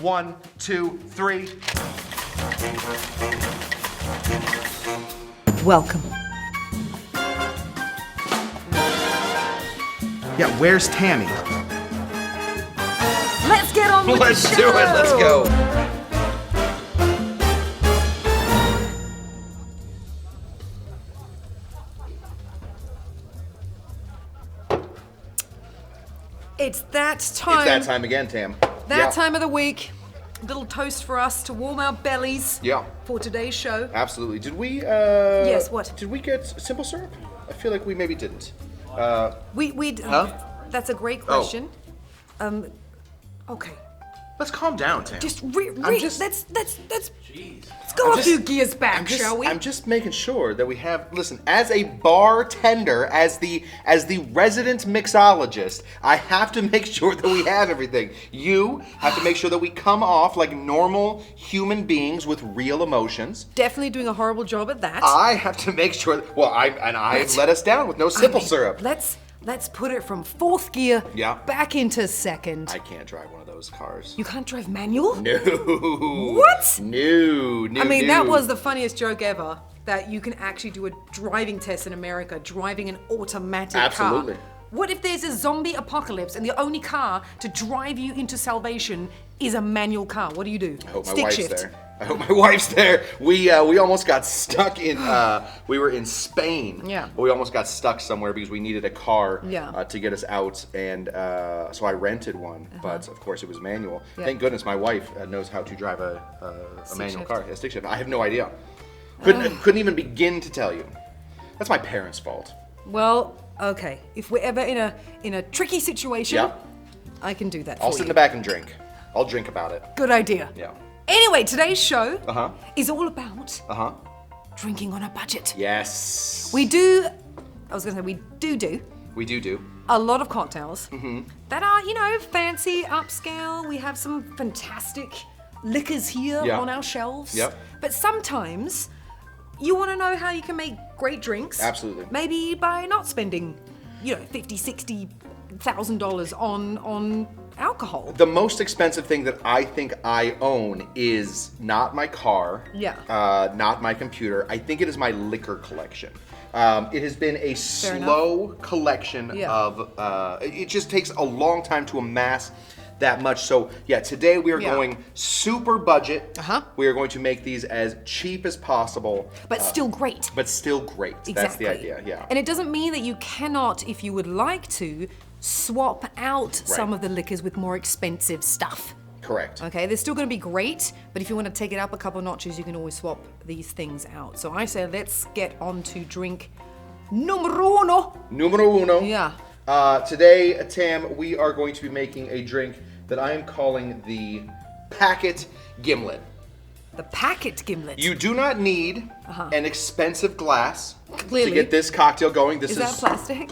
1, 2, 3. Welcome. Yeah, where's Tammy? Let's get on with Let's the do show. it. Let's go. It's that time. It's that time again, Tam. That time of the week. A little toast for us to warm our bellies. Yeah. For today's show. Absolutely. Did we? Yes. What? Did we get simple syrup? I feel like we maybe didn't. We. Huh? That's a great question. Okay. Let's calm down, Tam. Just let's go a few gears back, shall we? I'm just making sure that we have. Listen, as a bartender, as the resident mixologist, I have to make sure that we have everything. You have to make sure that we come off like normal human beings with real emotions. Definitely doing a horrible job at that. I have to make sure. I let us down with no simple syrup. Let's put it from fourth gear back into second. I can't drive one of those cars. You can't drive manual? No. What? No. I mean, that was the funniest joke ever. That you can actually do a driving test in America, driving an automatic Absolutely. car. What if there's a zombie apocalypse and the only car to drive you into salvation is a manual car? What do? I hope my Stick wife's shift. there. I hope my wife's there. We almost got stuck in. We were in Spain. Yeah. But we almost got stuck somewhere because we needed a car Yeah. to get us out, and so I rented one. But of course, it was manual. Yeah. Thank goodness my wife knows how to drive a manual shift. car. A stick shift. I have no idea. Couldn't even begin to tell you. That's my parents' fault. Well, okay. If we're ever in a tricky situation, Yeah. I can do that I'll for sit in you. the back and drink. I'll drink about it. Good idea. Yeah. Anyway, today's show Uh-huh. is all about Uh-huh. drinking on a budget. Yes. We do. I was gonna say we do. We do. A lot of cocktails that are, fancy, upscale. We have some fantastic liquors here Yeah. on our shelves. Yep. But sometimes you want to know how you can make great drinks. Absolutely. Maybe by not spending, $50,000, $60,000 on alcohol. The most expensive thing that I think I own is not my car, not my computer. I think it is my liquor collection. It has been a slow collection of, it just takes a long time to amass that much. So today we are going super budget. We are going to make these as cheap as possible. But still great. But still great. Exactly. That's the idea, yeah. And it doesn't mean that you cannot, if you would like to, swap out some of the liquors with more expensive stuff. Correct. Okay, they're still going to be great, but if you want to take it up a couple notches, you can always swap these things out. So I say let's get on to drink numero uno. Numero uno. Yeah. Today, Tam, we are going to be making a drink that I am calling the Packet Gimlet. The packet gimlet. You do not need an expensive glass Clearly. to get this cocktail going. This Is that plastic?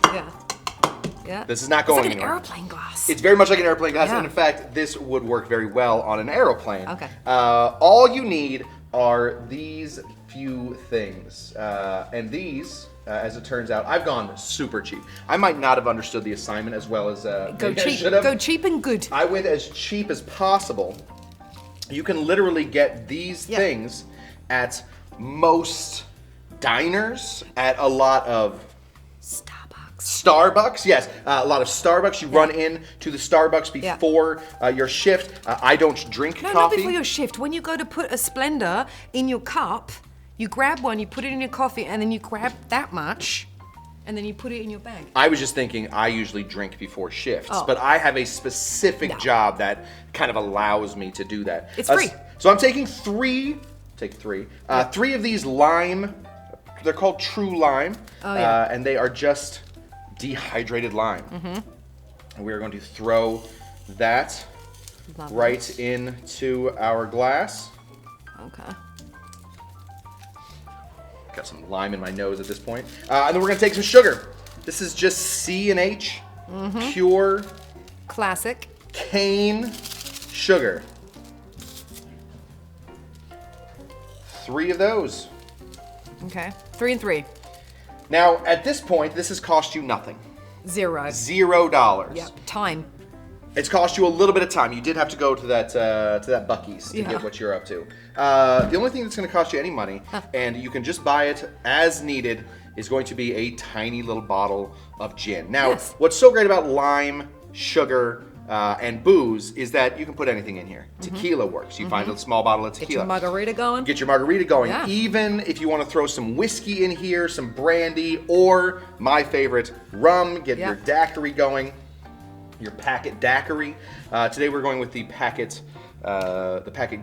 Yeah. This is not It's going like an anywhere. airplane glass. It's very much like an airplane glass, Yeah. and in fact, this would work very well on an aeroplane. Okay. All you need are these few things, and these, as it turns out, I've gone super cheap. I might not have understood the assignment as well as maybe I should have. Go cheap and good. I went as cheap as possible. You can literally get these things at most diners, at a lot of Starbucks, yes. A lot of Starbucks. You run in to the Starbucks before your shift. I don't drink No, coffee. not before your shift. When you go to put a Splenda in your cup, you grab one, you put it in your coffee, and then you grab that much, and then you put it in your bag. I was just thinking I usually drink before shifts, but I have a specific job that kind of allows me to do that. It's free. So I'm taking three of these lime, they're called True Lime, and they are just dehydrated lime. And we are going to throw that right into our glass. Okay. Got some lime in my nose at this point. And then we're going to take some sugar. This is just C&H, pure Classic. cane sugar. 3 of those. Okay. 3 and 3. Now, at this point, this has cost you nothing. Zero. $0. Yep. Time. It's cost you a little bit of time. You did have to go to that Buc-ee's to get what you're up to. The only thing that's going to cost you any money, and you can just buy it as needed, is going to be a tiny little bottle of gin. Now, what's so great about lime, sugar, and booze is that you can put anything in here. Tequila works. You find a small bottle of tequila. Get your margarita going. Get your margarita going. Yeah. Even if you want to throw some whiskey in here, some brandy, or my favorite, rum. Get your daiquiri going. Your packet daiquiri. Today we're going with the packet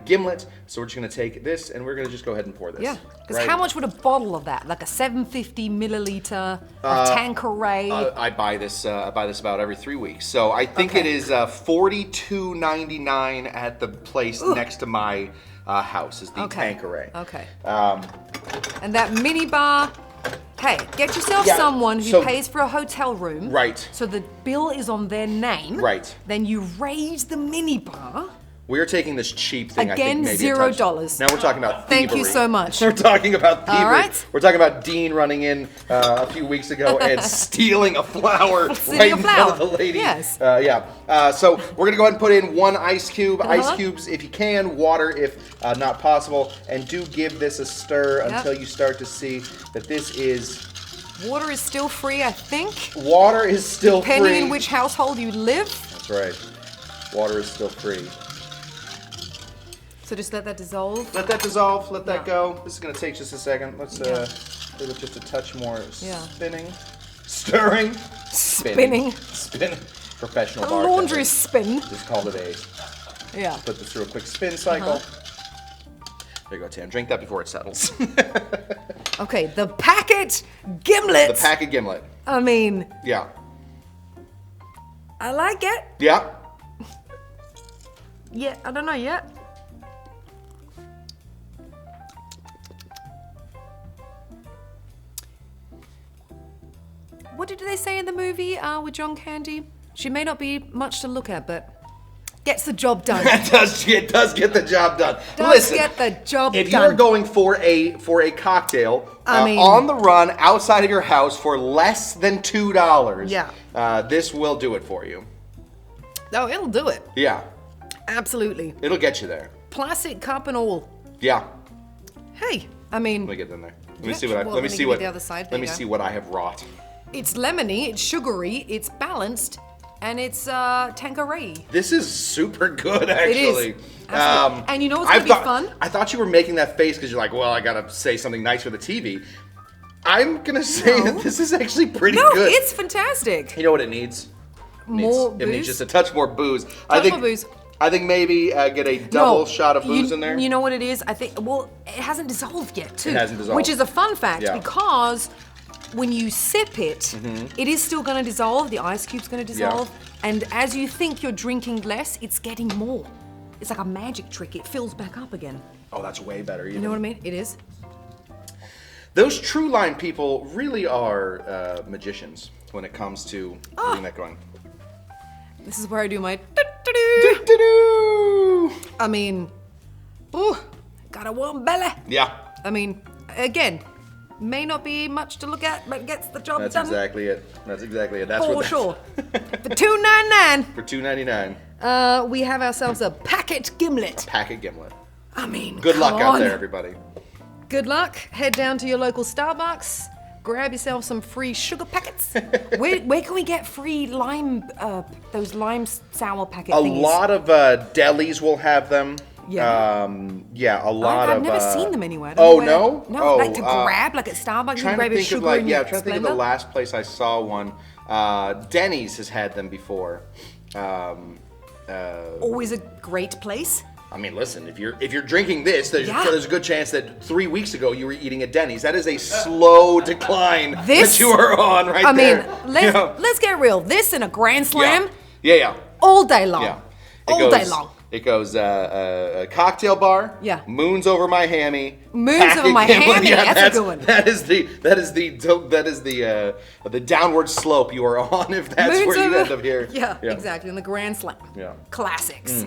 gimlet. So we're just going to take this and we're going to just go ahead and pour this. Yeah. Because how much would a bottle of that? Like a 750 milliliter of Tanqueray? I buy this about every 3 weeks. So I think it is $42.99 at the place next to my house is the Tanqueray. Okay. And that mini bar. Hey, get yourself someone who pays for a hotel room. Right. So the bill is on their name. Right. Then you raise the mini bar. We're taking this cheap thing. Again, I think maybe $0. Now we're talking about thievery. Thank you so much. We're talking about thievery. All right. We're talking about Dean running in a few weeks ago and stealing a flower right in front of the lady. Yes. So we're gonna go ahead and put in 1 ice cube. Ice cubes if you can. Water if not possible. And do give this a stir until you start to see that this is. Water is still free, I think. Water is still free. Depending in which household you live. That's right. Water is still free. So just let that dissolve. Let that dissolve. Let that go. This is going to take just a second. Let's give it just a touch more spinning. Stirring. Spinning. Professional a bartender. Laundry spin. Just called it a. Yeah. Put this through a quick spin cycle. There you go, Tam. Drink that before it settles. Okay, the packet gimlet. The packet gimlet. I mean. Yeah. I like it. Yeah. Yeah, I don't know yet. What did they say in the movie with John Candy? She may not be much to look at, but gets the job done. It does get the job done. Listen, get the job done. If you're going for a cocktail on the run outside of your house for less than $2, this will do it for you. Oh, it'll do it. Yeah. Absolutely. It'll get you there. Plastic cup and all. Yeah. Hey, I mean. Let me get in there. Let me see what I have wrought. It's lemony, it's sugary, it's balanced, and it's Tanqueray. This is super good, actually. It is. And you know what's going to be fun? I thought you were making that face because you're like, well, I got to say something nice for the TV. I'm going to say that this is actually pretty good. No, it's fantastic. You know what it needs? More booze? It needs just a touch more booze. More booze. I think maybe get a double shot of booze in there. You know what it is? I think, it hasn't dissolved yet, too. It hasn't dissolved. Which is a fun fact because when you sip it, it is still going to dissolve. The ice cube's going to dissolve. And as you think you're drinking less, it's getting more. It's like a magic trick. It fills back up again. Oh, that's way better. You know what I mean? It is. Those True Line people really are magicians when it comes to getting that going. This is where I do my do-do-do. I mean, got a warm belly. Yeah. I mean, again, may not be much to look at, but gets the job done. That's exactly it. That's for sure. For $2.99. For $2.99. We have ourselves a packet gimlet. Packet gimlet. I mean, good luck out there, everybody. Good luck. Head down to your local Starbucks. Grab yourself some free sugar packets. Where can we get free lime, those lime sour packet thingies? A lot of delis will have them. Yeah. A lot of. I've never seen them anywhere. No? No, like to grab, like at Starbucks, you grab a sugar in your I'm trying to think of the last place I saw one. Denny's has had them before. Always a great place. I mean, listen, if you're drinking this, there's a good chance that 3 weeks ago you were eating at Denny's. That is a slow decline that you are on there. I mean, let's get real. This in a Grand Slam. Yeah. All day long. Yeah. All day long. It goes a cocktail bar. Yeah. Moons over my hammy. Moons over my hammy. Yeah, that's a good one. That is the downward slope you are on if that's Moons where you over, end up here. Yeah, exactly. In the Grand Slam. Yeah. Classics.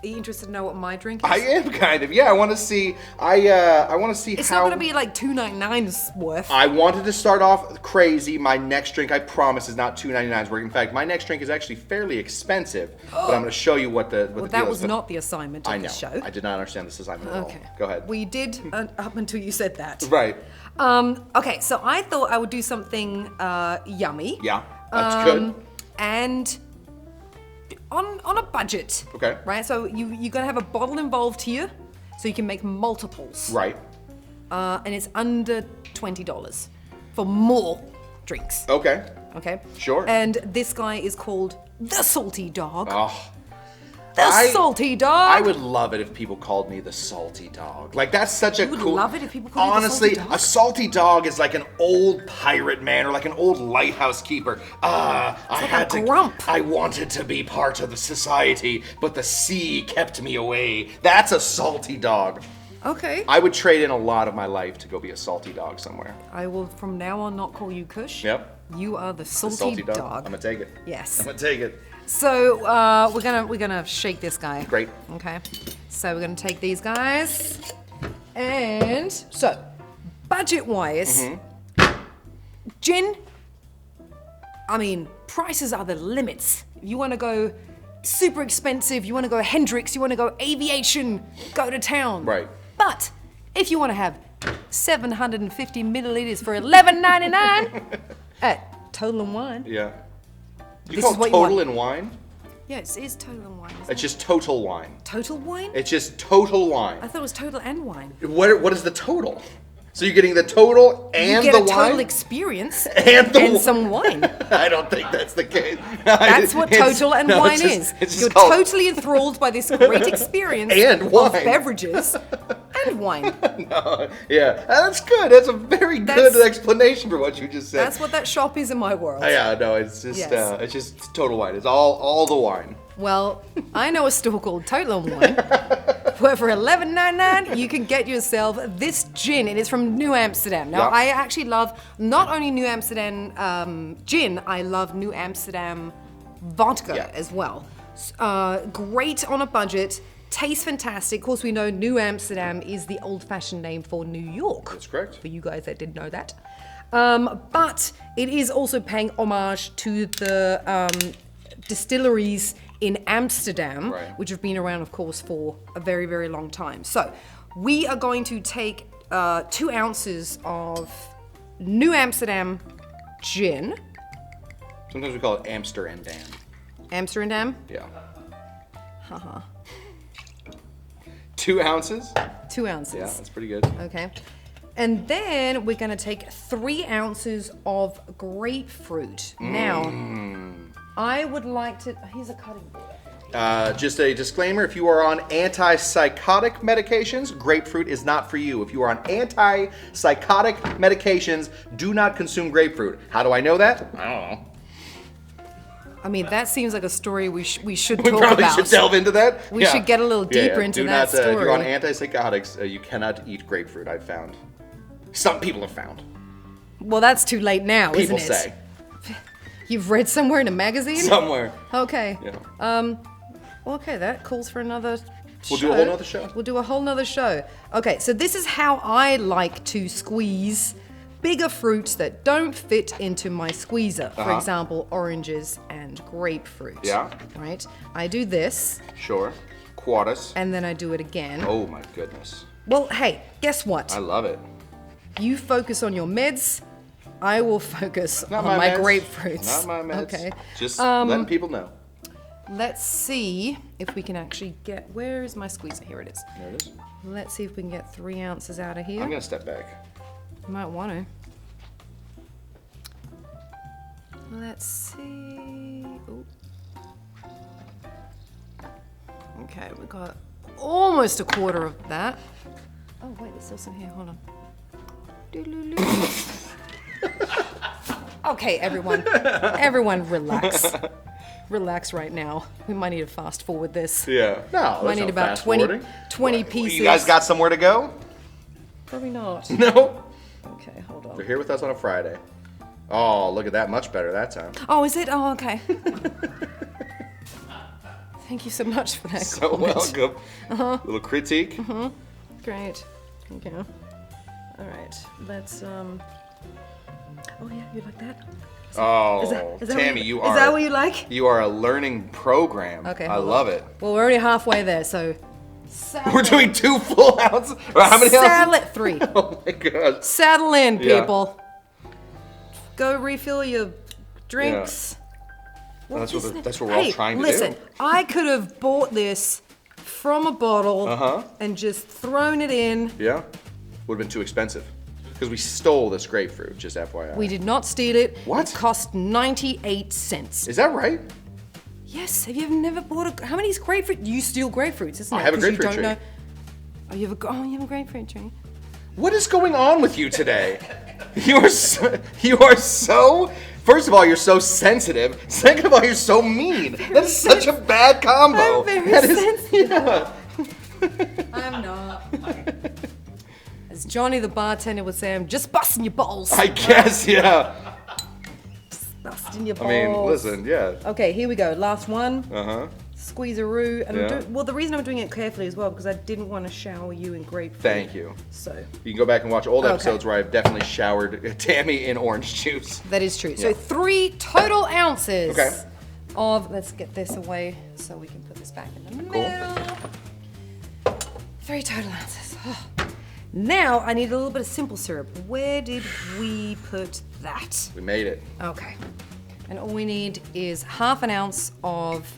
Are you interested to know what my drink is? I am kind of. Yeah, I want to see. I want to see it's how. It's not going to be like $2.99 worth. I wanted to start off crazy. My next drink, I promise, is not $2.99 worth. In fact, my next drink is actually fairly expensive. But I'm going to show you what the deal is. That was not the assignment of the show. I did not understand this assignment at all. Go ahead. Well, you did up until you said that. Right. Okay, so I thought I would do something yummy. Yeah, that's good. And on a budget. Okay. Right, so you're gonna have a bottle involved here, so you can make multiples. Right. And it's under $20 for more drinks. Okay. Okay. Sure. And this guy is called the Salty Dog. Oh. Salty Dog. I would love it if people called me the Salty Dog. Like, that's such a cool... You would love it if people called Honestly, you the Salty Dog? a Salty Dog is like an old pirate man or like an old lighthouse keeper. I wanted to be part of the society, but the sea kept me away. That's a Salty Dog. Okay. I would trade in a lot of my life to go be a Salty Dog somewhere. I will from now on not call you Cush. Yep. You are the Salty Dog. I'm gonna take it. Yes. I'm gonna take it. So we're gonna shake this guy. Great. Okay. So we're gonna take these guys, and so budget-wise, gin. I mean, prices are the limits. If you want to go super expensive, you want to go Hendrix, you want to go Aviation, go to town. Right. But if you want to have 750 milliliters for $11.99 at Total and Wine. Yeah. You This call is it what you Total want. and Wine? Yeah, it is Total and Wine. It's just Total Wine. Total Wine? It's just Total Wine. I thought it was Total and Wine. What is the total? So you're getting the total and you the get a total wine? experience and some wine. I don't think that's the case. That's what total and wine is. You're totally enthralled by this great experience and wine. of beverages and wine. No, yeah, that's good. That's a very good explanation for what you just said. That's what that shop is in my world. Yeah, no, it's just total wine. It's all the wine. Well, I know a store called Total and Wine, where for $11.99 you can get yourself this gin. It is from New Amsterdam. Now, I actually love not only New Amsterdam gin, I love New Amsterdam vodka as well. Great on a budget, tastes fantastic. Of course, we know New Amsterdam is the old-fashioned name for New York. That's correct. For you guys that didn't know that. But it is also paying homage to the distilleries in Amsterdam, which have been around, of course, for a very, very long time. So we are going to take 2 ounces of New Amsterdam gin. Sometimes we call it Amsterdam. Amsterdam? Yeah. Haha. 2 ounces? 2 ounces. Yeah, that's pretty good. Okay. And then we're going to take 3 ounces of grapefruit. Now, I would like to... Here's a cutting board. Just a disclaimer, if you are on antipsychotic medications, grapefruit is not for you. If you are on antipsychotic medications, do not consume grapefruit. How do I know that? I don't know. I mean, that seems like a story we should talk about. We probably should delve into that. We should get a little deeper into that story. If you're on antipsychotics, you cannot eat grapefruit, I've found. Some people have found. Well, that's too late now, isn't it? People say. You've read somewhere in a magazine? Somewhere. Okay. Yeah. Okay, that calls for another show. We'll do a whole nother show. We'll do a whole nother show. Okay, so this is how I like to squeeze bigger fruits that don't fit into my squeezer. For example, oranges and grapefruit. Yeah. Right? I do this. Sure. Quartus. And then I do it again. Oh my goodness. Well, hey, guess what? I love it. You focus on your meds. I will focus on my grapefruits. Not my meds. Okay. Just letting people know. Let's see if we can actually get... Where is my squeezer? Here it is. There it is. Let's see if we can get 3 ounces out of here. I'm going to step back. You might want to. Let's see... Ooh. Okay, we got almost a quarter of that. Oh, wait, there's still some here. Hold on. Okay, everyone. Everyone relax. Relax right now. We might need to fast forward this. Yeah. No, might need about 20 pieces. You guys got somewhere to go? Probably not. No. Okay, hold on. They're here with us on a Friday. Oh, look at that. Much better that time. Oh, is it? Oh, okay. Thank you so much for that. So welcome. Little critique. Great. Thank you. All right. Let's. Oh yeah, you like that? Is that Tammy, you are. Is that what you like? You are a learning program. Okay. I love it. Well, we're already halfway there, so. We're doing 2 full ounces. How many Saddle ounces? at 3. Oh my god. Saddle in, Yeah. people. Go refill your drinks. Well, that's what we're all trying to listen, do. I could have bought this from a bottle and just thrown it in. Yeah. Would have been too expensive. Because we stole this grapefruit, just FYI. We did not steal it. What? It cost 98 cents. Is that right? Yes. Have you never bought how many is grapefruit? You steal grapefruits, isn't it? I have a 'Cause you grapefruit don't tree. know. Oh, you have a grapefruit tree. What is going on with you today? You are so. First of all, you're so sensitive. Second of all, you're so mean. That is such a bad combo. I'm very That is- sensitive. yeah. I'm not. As Johnny the bartender would say, I'm just busting your balls. I guess, yeah. Busting your balls. I mean, listen, yeah. Okay, here we go. Last one. Squeeze-a-roo. And Yeah. well, the reason I'm doing it carefully as well, because I didn't want to shower you in grapefruit. Thank you. So. You can go back and watch old Okay. episodes where I've definitely showered Tammy in orange juice. That is true. Yeah. So 3 total ounces Okay. of, let's get this away so we can put this back in the middle. 3 total ounces. Oh. Now I need a little bit of simple syrup. Where did we put that? We made it. Okay. And all we need is half an ounce of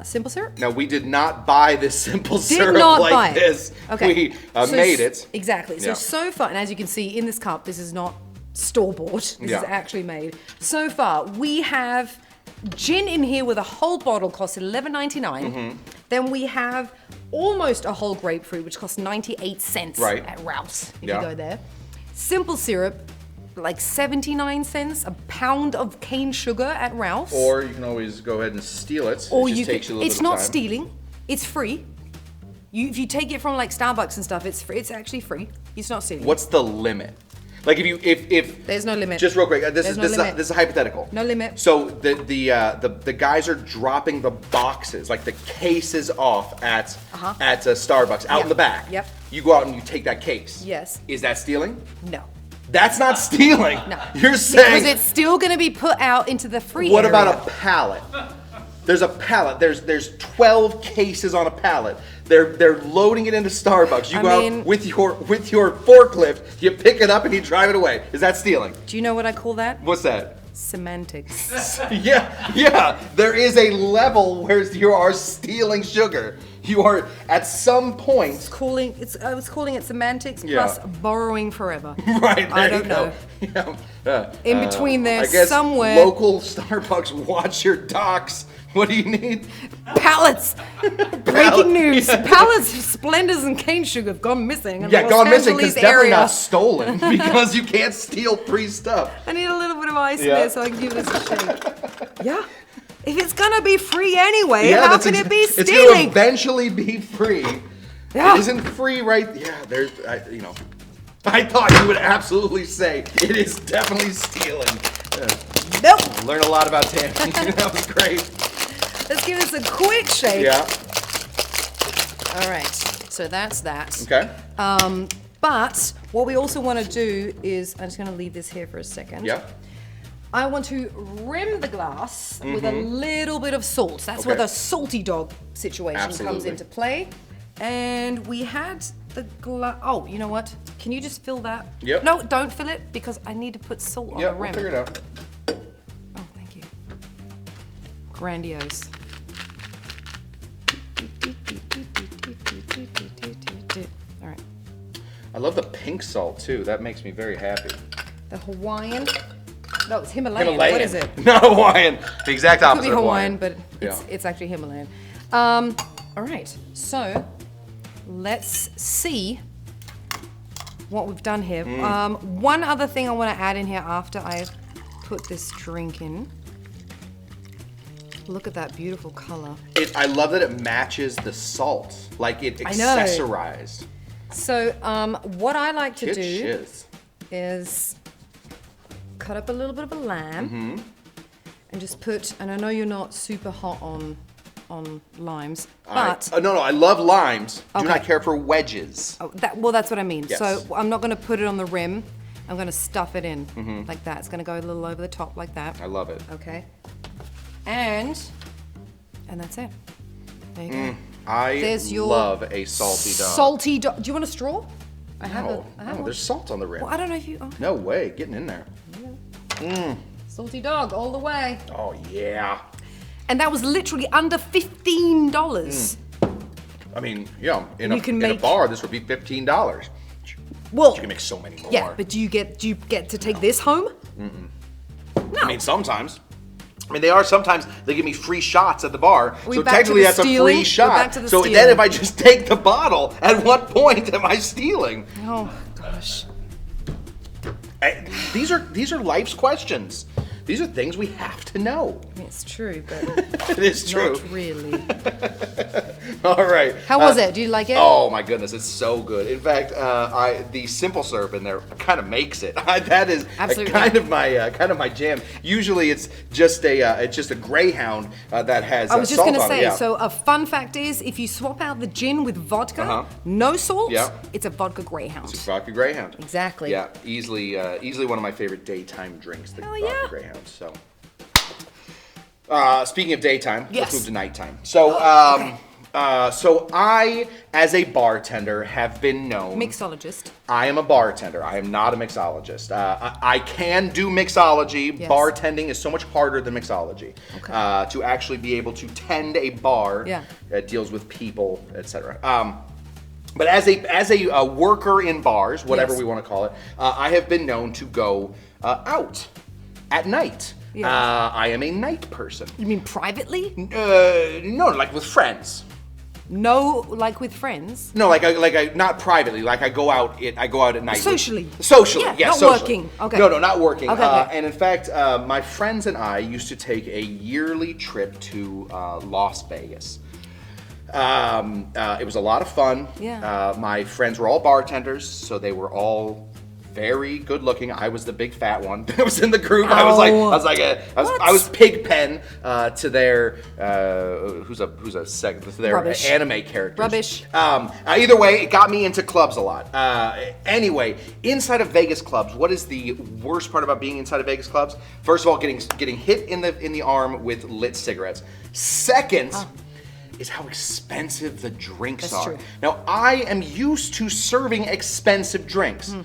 simple syrup. Now, we did not buy this simple Did syrup not like buy it. this. Okay. We So made it. Exactly. Yeah. So far, and as you can see in this cup, this is not store-bought. This Yeah. is actually made. So far, we have gin in here with a whole bottle, cost $11.99. Mm-hmm. Then we have almost a whole grapefruit, which costs 98 cents Right. at Rouse, if Yeah. you go there. Simple syrup, like 79 cents. A pound of cane sugar at Rouse. Or you can always go ahead and steal it. Or it just you takes you a little it's bit of not time. stealing. It's free. If you take it from like Starbucks and stuff, it's free. It's actually free. It's not stealing. What's the limit? Like if There's no limit. just real quick, this There's is no this is, a, limit. this is a hypothetical. No limit. So the guys are dropping the boxes, like the cases off at Starbucks out in the back. Yep. You go out and you take that case. Yes. Is that stealing? No. That's not stealing. No. You're saying. Because it's still going to be put out into the free What area. about a pallet? There's a pallet. There's 12 cases on a pallet. They're loading it into Starbucks. You I go mean- out with your forklift, you pick it up and you drive it away. Is that stealing? Do you know what I call that? What's that? Semantics. Yeah. There is a level where you are stealing sugar. You are at some point. I was calling it semantics Yeah. plus borrowing forever. Right. I There don't you know. go. Yeah. In between there, I guess somewhere. local Starbucks, watch your docks. What do you need? Pallets. Breaking news. Pallets, Splendors, and cane sugar have gone missing. in the Yeah, Los gone missing because Angeles definitely area. not stolen because you can't steal free stuff. I need a little bit of ice in Yeah. there so I can give this a shake. Yeah. If it's gonna be free anyway, Yeah, how that's can it be It's going to stealing? eventually be free. Yeah. It isn't free right. Yeah, there's, I thought you would absolutely say it is definitely stealing. Nope. Learn a lot about Tammy. That was great. Let's give this a quick shake. Yeah. All right. So that's that. Okay. But what we also want to do is, I'm just going to leave this here for a second. Yeah. I want to rim the glass with a little bit of salt. That's where Okay. the salty dog situation comes Absolutely. into play. And we had the glass. Oh, you know what? Can you just fill that? Yep. No, don't fill it because I need to put salt on Yeah, the we'll rim. figure it out. Oh, thank you. Grandiose. All right. I love the pink salt too. That makes me very happy. The Hawaiian. No, it's Himalayan. Himalayan. What is it? Not Hawaiian. The exact Could opposite be of Hawaiian, Hawaiian. but it's actually Himalayan. All right. So let's see what we've done here. One other thing I want to add in here after I put this drink in. Look at that beautiful color. I love that it matches the salt. Like it I know. accessorized. So what I like to Good do shiz. is cut up a little bit of a lamb and just put, and I know you're not super hot on on limes, but no, I love limes. Do not care for wedges. Oh, that's what I mean. Yes. So I'm not going to put it on the rim. I'm going to stuff it in like that. It's going to go a little over the top like that. I love it. Okay. And that's it. There you go. I love a salty dog. Salty dog. Do you want a straw? I have one. There's salt on the rim. Well, I don't know if you. Oh. No way, getting in there. Salty dog all the way. Oh yeah. And that was literally under $15. I mean, yeah, in a bar, this would be $15. Well, you can make so many more. Yeah, but do you get to take this home? No. I mean, sometimes. I mean, sometimes they give me free shots at the bar. So back to technically the that's a free stealing? shot. We're back to the So stealing. then if I just take the bottle, at what point am I stealing? Oh gosh. These are life's questions. These are things we have to know. I mean, it's true, but It is true. not really. All right. How was it? Do you like it? Oh my goodness, it's so good. In fact, the simple syrup in there kind of makes it. That is Absolutely kind of my jam. Usually, it's just a Greyhound that has. I was just salt going to on it, say, yeah. so a fun fact is, if you swap out the gin with vodka, no salt, it's a vodka Greyhound. It's a vodka Greyhound. Exactly. Yeah, easily one of my favorite daytime drinks. The vodka Greyhound. So, speaking of daytime, let's move to nighttime. So, so I, as a bartender, have been known. Mixologist. I am a bartender. I am not a mixologist. I can do mixology. Yes. Bartending is so much harder than mixology. Okay. To actually be able to tend a bar that deals with people, etc. But as a worker in bars, whatever we want to call it, I have been known to go out at night. Yeah. I am a night person. You mean privately? No, like with friends. No, like with friends? No, like I not privately. Like I go out at night. Socially. Socially, yeah, yes. Not Socially. working. Okay. No, not working. Okay. And in fact, my friends and I used to take a yearly trip to Las Vegas. It was a lot of fun. Yeah. My friends were all bartenders, so they were all very good looking. I was the big fat one that was in the group. I was Pigpen to their anime characters. Rubbish. Either way, it got me into clubs a lot. Anyway, inside of Vegas clubs, what is the worst part about being inside of Vegas clubs? First of all, getting hit in the arm with lit cigarettes. Second. Is how expensive the drinks are. True. Now, I am used to serving expensive drinks.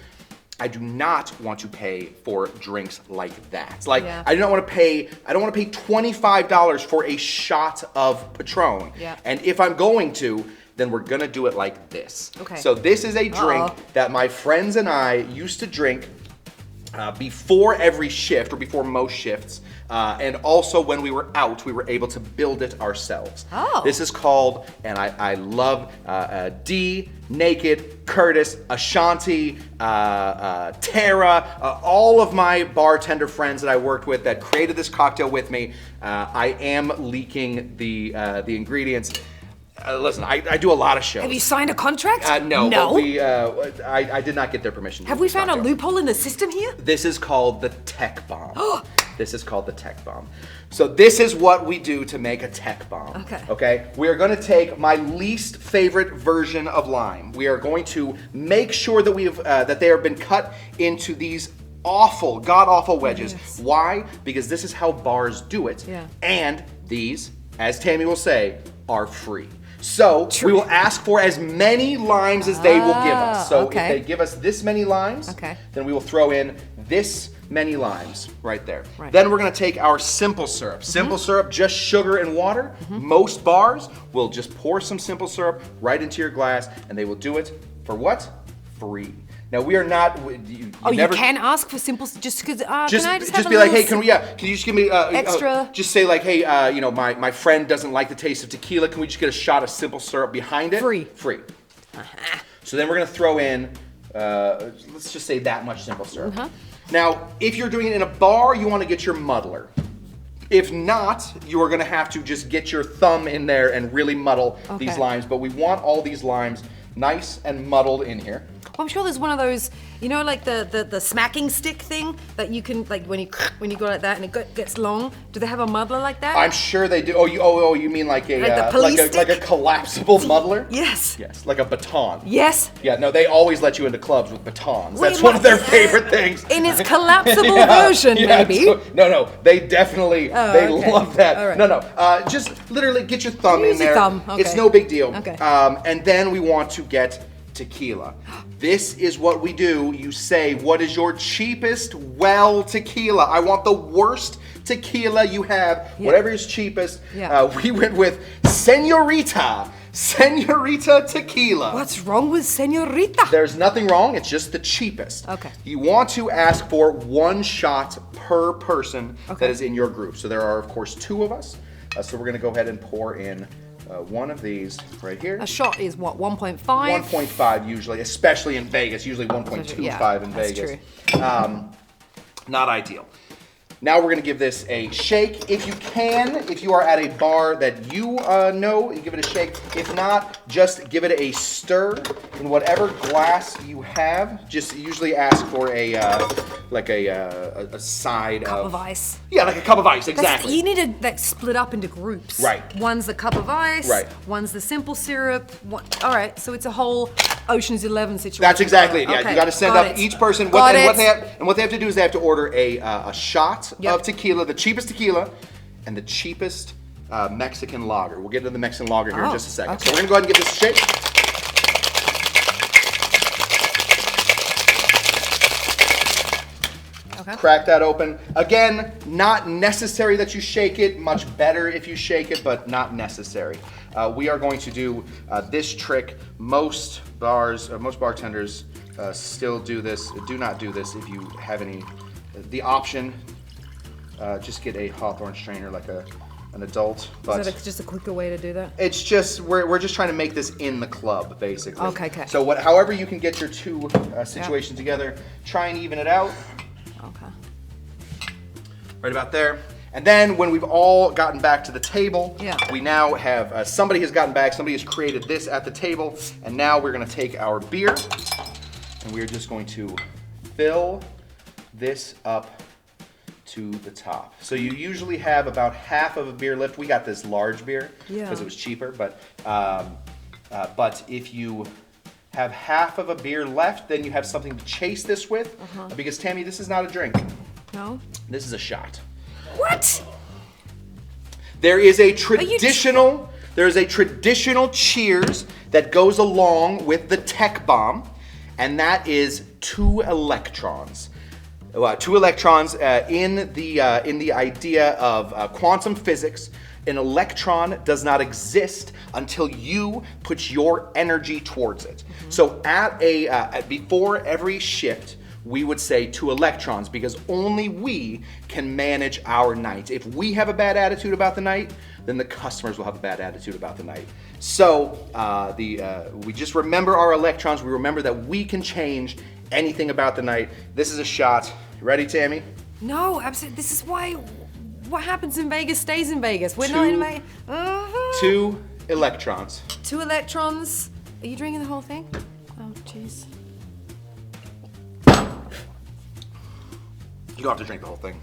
I do not want to pay for drinks like that. Like, I don't want to pay $25 for a shot of Patron. Yeah. And if I'm going to, then we're gonna do it like this. Okay. So this is a drink that my friends and I used to drink before every shift or before most shifts. And also when we were out, we were able to build it ourselves. Oh. This is called, and I love D, Naked, Curtis, Ashanti, Tara, all of my bartender friends that I worked with that created this cocktail with me. I am leaking the ingredients. Listen, I do a lot of shows. Have you signed a contract? No. No? But I did not get their permission. Have we found a loophole in the system here? This is called the tech bomb. This is called the tech bomb. So this is what we do to make a tech bomb. Okay. We are going to take my least favorite version of lime. We are going to make sure that that they have been cut into these awful, god-awful wedges. Yes. Why? Because this is how bars do it. Yeah. And these, as Tammy will say, are free. So we will ask for as many limes as they will give us. So if they give us this many limes, then we will throw in this many limes right there. Right. Then we're gonna take our simple syrup. Simple syrup, just sugar and water. Most bars will just pour some simple syrup right into your glass, and they will do it for what? Free. Now we are not. You can ask for simple, just because. Can I just be like, hey, can you just give me extra? Just say like, hey, my friend doesn't like the taste of tequila. Can we just get a shot of simple syrup behind it? Free. So then we're gonna throw in, let's just say that much simple syrup. Now, if you're doing it in a bar, you want to get your muddler. If not, you are gonna have to just get your thumb in there and really muddle these limes. But we want all these limes nice and muddled in here. Well, I'm sure there's one of those, you know, like the smacking stick thing that you can, like, when you go like that and it gets long. Do they have a muddler like that? I'm sure they do. You mean like a like a collapsible muddler? Yes. Yes, like a baton. Yes. Yeah, no, they always let you into clubs with batons. That's one of their favorite things. In its collapsible version, maybe. No, they definitely love that. All right. No, just literally get your thumb in there. Okay. It's no big deal. Okay. And then we want to get tequila. This is what we do. You say, what is your cheapest well tequila? I want the worst tequila you have, whatever is cheapest. We went with Senorita tequila. What's wrong with Senorita? There's nothing wrong, it's just the cheapest. Okay. You want to ask for 1 shot per person that is in your group. So there are, of course, 2 of us. So we're gonna go ahead and pour in one of these right here. A shot is what, 1.5? 1.5 usually, especially in Vegas. Usually 1.25 in Vegas. True. Not ideal. Now we're gonna give this a shake. If you can, if you are at a bar that you know, you give it a shake. If not, just give it a stir in whatever glass you have. Just usually ask for a side cup of ice. Yeah, like a cup of ice, exactly. You need to split up into groups. Right. One's the cup of ice. Right. One's the simple syrup. All right, so it's a whole Ocean's 11 situation. That's exactly it. Yeah, okay. You got to send up each person. What they have to do is they have to order a shot of tequila, the cheapest tequila, and the cheapest Mexican lager. We'll get to the Mexican lager here in just a second. Okay. So we're gonna go ahead and give this a shake. Okay. Crack that open. Again, not necessary that you shake it. Much better if you shake it, but not necessary. We are going to do this trick. Most bartenders still do this. Do not do this if you have the option. Just get a Hawthorne strainer like an adult. But is that just a quicker way to do that? It's just we're just trying to make this in the club, basically. Okay. So however you can get your 2 situations together, try and even it out. Okay. Right about there. And then when we've all gotten back to the table, we now have somebody has gotten back, somebody has created this at the table, and now we're gonna take our beer and we're just going to fill this up to the top. So you usually have about half of a beer left. We got this large beer because it was cheaper, but if you have half of a beer left, then you have something to chase this with, because Tammy, this is not a drink. No? This is a shot. What? There is a traditional cheers that goes along with the tech bomb, and that is 2 electrons. 2 electrons in the idea of quantum physics. An electron does not exist until you put your energy towards it. So before every shift, we would say 2 electrons, because only we can manage our night. If we have a bad attitude about the night, then the customers will have a bad attitude about the night. So we just remember our electrons. We remember that we can change anything about the night. This is a shot. You ready, Tammy? No, absolutely. This is why what happens in Vegas stays in Vegas. We're not in Vegas. 2 electrons. 2 electrons. Are you drinking the whole thing? Oh, jeez. You don't have to drink the whole thing.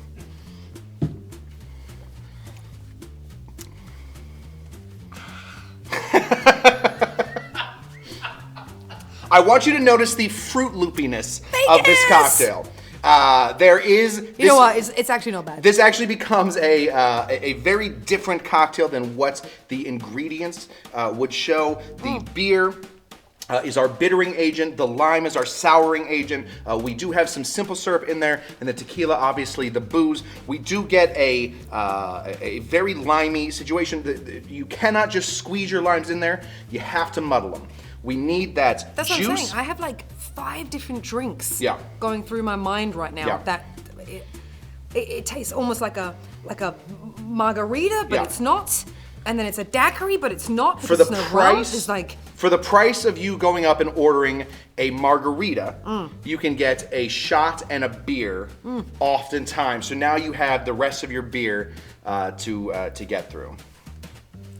I want you to notice the fruit loopiness of this cocktail. There is. You know what? It's actually not bad. This actually becomes a very different cocktail than what the ingredients would show. The beer is our bittering agent. The lime is our souring agent. We do have some simple syrup in there, and the tequila, obviously, the booze. We do get a very limey situation. You cannot just squeeze your limes in there. You have to muddle them. We need that That's juice. what I'm saying. I have like 5 different drinks going through my mind right now. That it tastes almost like a margarita, but it's not. And then it's a daiquiri, but it's not. For the price of you going up and ordering a margarita, you can get a shot and a beer oftentimes. So now you have the rest of your beer to get through.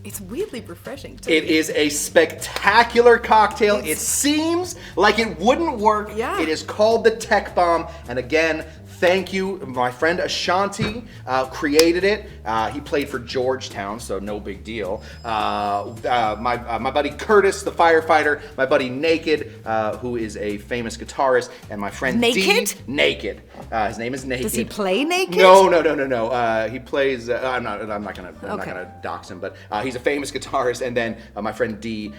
It's weirdly refreshing too. It is a spectacular cocktail. It seems like it wouldn't work. Yeah. It is called the Tech Bomb. And again, thank you. My friend Ashanti created it. He played for Georgetown, so no big deal. My buddy Curtis, the firefighter. My buddy Naked, who is a famous guitarist. And my friend Naked? D. Naked. His name is Naked. Does he play naked? No. He plays. I'm not gonna dox him, but he's a famous guitarist. And then my friend D,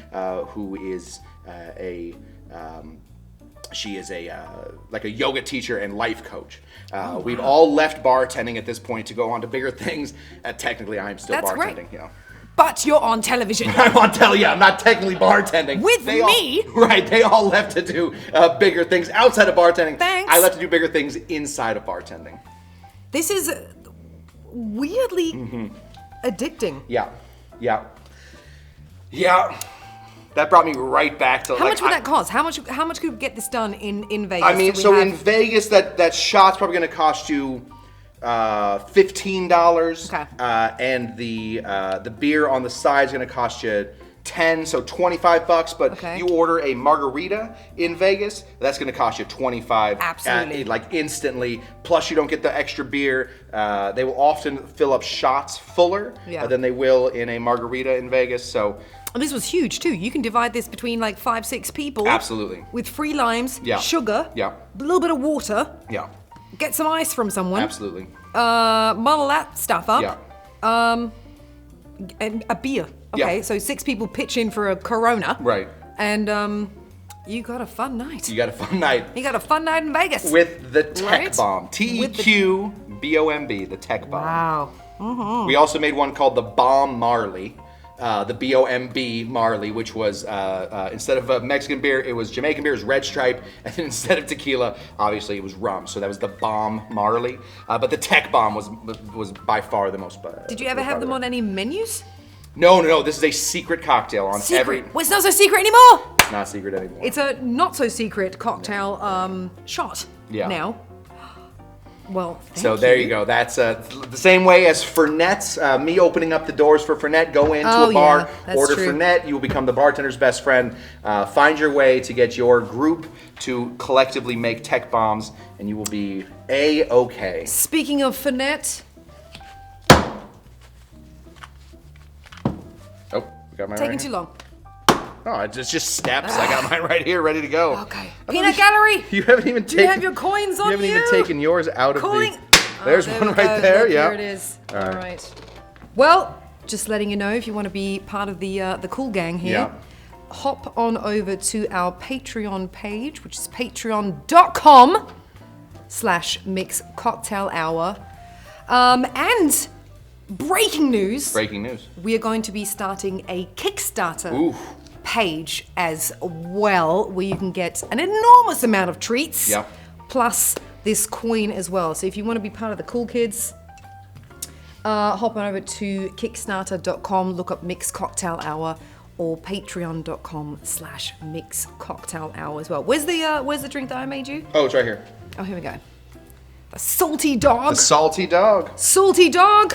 who is she is like a yoga teacher and life coach. We've all left bartending at this point to go on to bigger things. Technically, I'm still That's bartending. Great. You know. But you're on television. I want to tell you, I'm not technically bartending. With me? They all left to do bigger things outside of bartending. Thanks. I left to do bigger things inside of bartending. This is weirdly addicting. Yeah. That brought me right back to How much would that cost? How much could we get this done in Vegas? I mean, so in Vegas, that shot's probably going to cost you $15. Okay. And the beer on the side is going to cost you $10, so $25. But Okay. you order a margarita in Vegas, that's going to cost you $25. Absolutely. Like instantly. Plus, you don't get the extra beer. They will often fill up shots fuller than they will in a margarita in Vegas. So. And this was huge too. You can divide this between like 5-6 people. Absolutely. With free limes, Yeah. sugar, Yeah. a little bit of water. Yeah. Get some ice from someone. Absolutely. Muddle that stuff up. Yeah. And a beer. Okay, Yeah. so 6 people pitch in for a Corona. Right. And you got a fun night. You got a fun night. You got a fun night in Vegas. With the Tech Right? Bomb. TEQBOMB, the Tech Bomb. Wow. We also made one called the Bomb Marley. The BOMB Marley, which was instead of a Mexican beer, it was Jamaican beer, it was Red Stripe, and then instead of tequila, obviously it was rum. So that was the Bomb Marley. But the Tech Bomb was by far the most. Did you ever have them on any menus? No. This is a secret cocktail on every. Well, it's not so secret anymore. It's not secret anymore. It's a not so secret cocktail shot. Yeah. Now. Well, there you go. That's the same way as Fernette's. Me opening up the doors for Fernette. Go into a bar, order true. Fernette. You will become the bartender's best friend. Find your way to get your group to collectively make Tech Bombs, and you will be A-okay. Speaking of Fernette, Oh, we got mine taking right too here? long. Oh, it's just steps. I got mine right here, ready to go. Okay. Peanut gallery. You haven't even taken. Do you have your coins on you? You haven't even taken yours out of Coin. the. There's there one we right go. there. Look, Yeah. Here it is. All right. Well, just letting you know, if you want to be part of the cool gang here, hop on over to our Patreon page, which is patreon.com/mixcocktailhour. And breaking news. Breaking news. We are going to be starting a Kickstarter page as well, where you can get an enormous amount of treats. Yeah. Plus this coin as well. So if you want to be part of the cool kids, hop on over to kickstarter.com, look up Mix Cocktail Hour, or patreon.com/mixcocktailhour as well. Where's the drink that I made you? Oh, it's right here. Oh, here we go. The salty dog. The salty dog. Salty dog.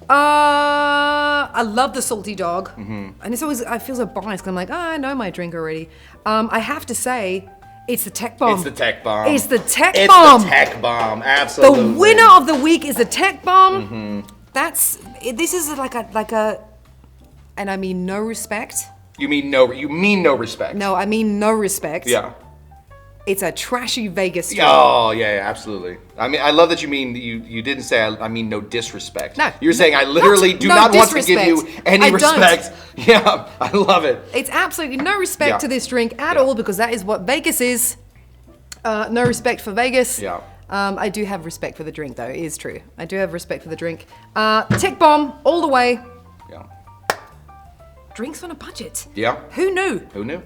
I love the salty dog. And it's always, I feel so biased because I'm like, I know my drink already. I have to say, it's the Tech Bomb. It's the Tech Bomb. It's the Tech It's Bomb. the Tech Bomb. Absolutely. The winner of the week is the Tech Bomb. This is like a, and I mean no respect. You mean no respect. No, I mean no respect. Yeah. It's a trashy Vegas drink. Oh, yeah, absolutely. I mean, I love that you mean, you didn't say, I mean no disrespect. No. You're saying I literally do no not want to give you disrespect. any I don't. respect. Yeah, I love it. It's absolutely no respect to this drink at all, because that is what Vegas is. No respect for Vegas. Yeah. I do have respect for the drink, though. It is true. I do have respect for the drink. Tech Bomb, all the way. Yeah. Drinks on a budget. Yeah. Who knew? Who knew?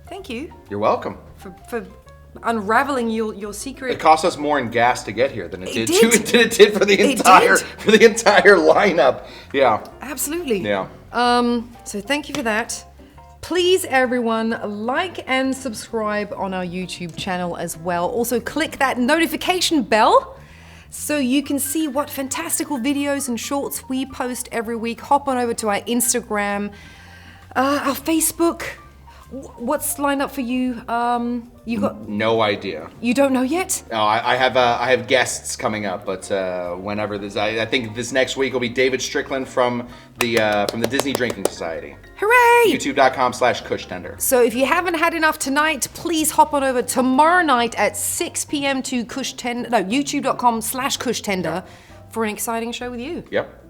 Thank you You're welcome. for unraveling your secret. It cost us more in gas to get here than it did for the It entire did. lineup. Yeah. Absolutely. Yeah. So thank you for that. Please, everyone, like and subscribe on our YouTube channel as well. Also, click that notification bell So you can see what fantastical videos and shorts we post every week. Hop on over to our Instagram, our Facebook. What's lined up for you? You got no idea. You don't know yet? No, I have guests coming up, but whenever this, I think this next week will be David Strickland from the Disney Drinking Society. Hooray! YouTube.com/Cushman. So if you haven't had enough tonight, please hop on over tomorrow night at 6 p.m. to YouTube.com/Cushman for an exciting show with you. Yep.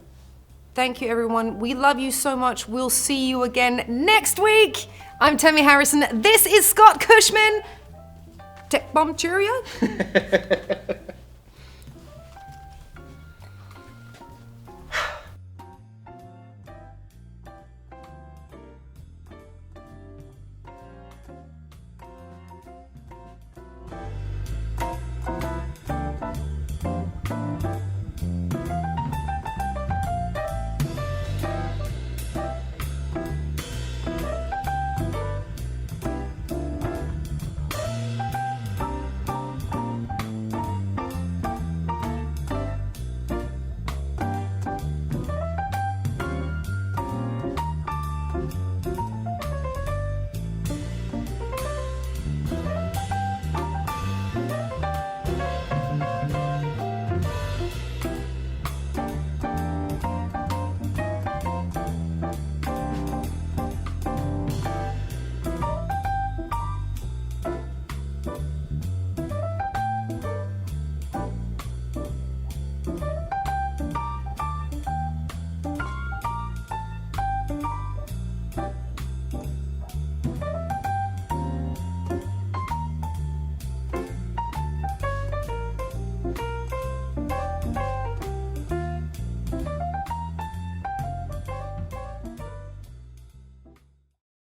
Thank you, everyone. We love you so much. We'll see you again next week. I'm Tammy Harrison. This is Scott Cushman. Tech Bomb Cheerio.